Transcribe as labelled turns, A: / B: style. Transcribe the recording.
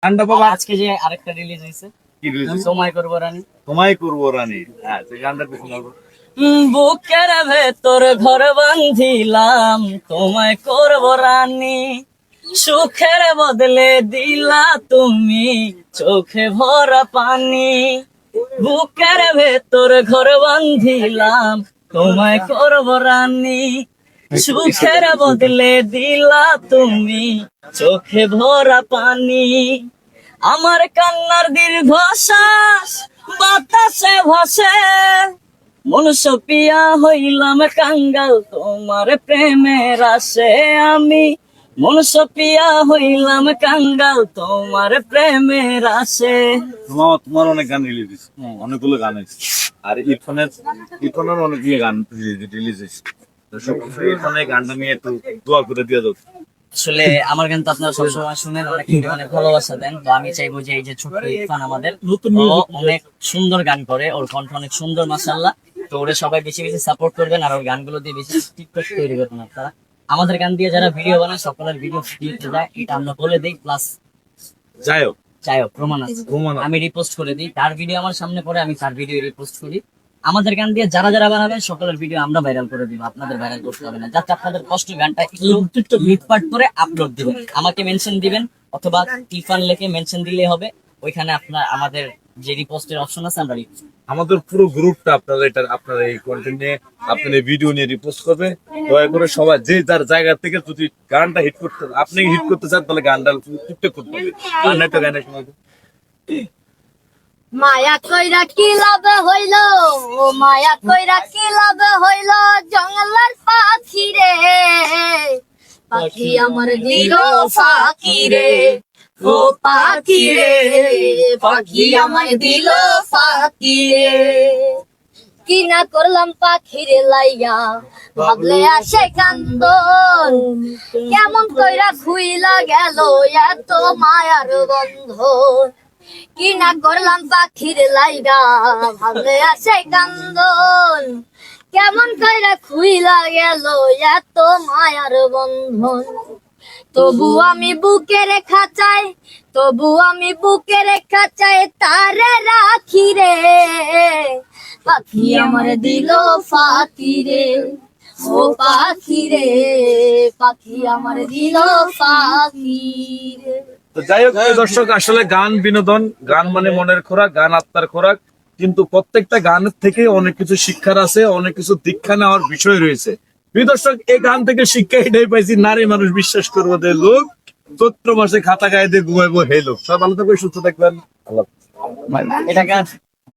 A: ঠান্ডা বাবা
B: আজকে যে আরেকটা রিলিজ হয়েছে
A: কি রিলিজ?
B: সময় করবো রানী।
A: তোমায় করবো রানী। হ্যাঁ, সেই গানটা একটু শোনাবো।
B: বুকের ভেতর ঘর বান্ধিলাম তোমায় করবো রানী, সুখের বদলে দিলা তুমি চোখে ভরা পানি। বুকের ভেতর ঘর বান্ধিলাম তোমায় করবো রানী, সুখের বদলে দিলা তুমি চোখে ভরা পানি। আমার কান্নার দীর্ঘশ্বাস বাতাসে ভাসে, মনুষ্য পিয়া হইলাম কাঙ্গাল তোমার প্রেমের আসে। আমি মনুষ্য পিয়া হইলাম কাঙ্গাল তোমার প্রেমের আসে।
A: তোমার অনেক গান রিলিজ হয়েছে, অনেকগুলো গান হয়েছে। আর ইরফানের অনেক গান রিলিজ হয়েছে। তো সবকিছু ইরফানের গানটা নিয়ে একটু দোয়া করে দিয়ে দাও।
B: আসলে আমার গান তো আপনারা সবসময় শুনেন, অনেক ভালোবাসা দেন। তো আমি চাইবো যে এই যে ছোট্ট ইরফান আমাদের ও অনেক সুন্দর গান করে, ওর কণ্ঠ অনেক সুন্দর মাশাআল্লাহ। তো ওরে সবাই বেশি বেশি সাপোর্ট করবেন, আর ওর গানগুলো দিয়ে বেশি টিকটক তৈরি করবেন আপনারা। আমাদের গান দিয়ে যারা ভিডিও বানায় সকলের ভিডিও দিতে যায়, এটা আমরা বলে দিই। প্লাস
A: যাই হোক,
B: চাইও প্রমাণ আছে, আমি রিপোস্ট করে দিই। তার ভিডিও আমার সামনে পড়ে আমি তার ভিডিও রিপোস্ট করি। আমাদের গান দিয়ে যারা যারা বানাবে সকলের ভিডিও আমরা ভাইরাল করে দিব, আপনাদের ভাইরাল করতে হবে না। যাতে আপনাদের কষ্ট গানটা একটু মিটপাট করে আপলোড দিবেন, আমাকে মেনশন দিবেন অথবা টিফান লেখে মেনশন দিলে হবে। ওইখানে আপনার আমাদের যে রিপোস্টের অপশন আছে আমরা repost করব।
A: আমাদের পুরো গ্রুপটা আপনারা এই কন্টেন্ট নিয়ে আপনার এই ভিডিও নিয়ে রিপোস্ট করবে। দয়া করে সবাই যে যার জায়গা থেকে যদি গানটা হিট করতে, আপনি হিট করতে চান তাহলে গানটা টিকটক করতে হবে। আর না একটা গানটা শোনাবে।
C: মায়া কইরা কি লাভ হইল, ও মায়া কইরা কি লাভ হইল, জঙ্গলের পাখি রে, পাখি আমার দিল ফাঁকি রে, ও পাখি রে, পাখি আমার দিল ফাঁকি রে। কি না করলাম পাখিরে লাইয়া, ভাবলে আসে কান্দন, কেমন কইরা খুইলা গেল এত মায়ার বন্ধন। কি না করলাম পাখির লাইগা, ভাবলে আসে কান্দন, কেমন কইরা খুইলা গেল এত মায়ার বন্ধন। তবু আমি বুকে রেখা চাই, তবু আমি বুকে রেখা চাই, তারে রাখি রে, পাখি আমার দিল ফাঁকি রে, ও পাখি রে, পাখি আমার দিল ফাঁকি রে।
A: তো যাই হোক দর্শক, আসলে গান বিনোদন, গান মানে মনের খোরাক, গান আত্মার খোরাক। কিন্তু প্রত্যেকটা গানের থেকে অনেক কিছু শিক্ষার আছে, অনেক কিছু দীক্ষা নেওয়ার বিষয় রয়েছে। প্রিয় দর্শক, এই গান থেকে শিক্ষা এটাই পাইছি, নারী মানুষ বিশ্বাস করবো যে লোক চৈত্র মাসে খাতা গায়ে দিয়ে ঘুমাইবো হে লোক। সব ভালো থাকবে, সুস্থ থাকবেন, আল্লাহ।
B: এটা গান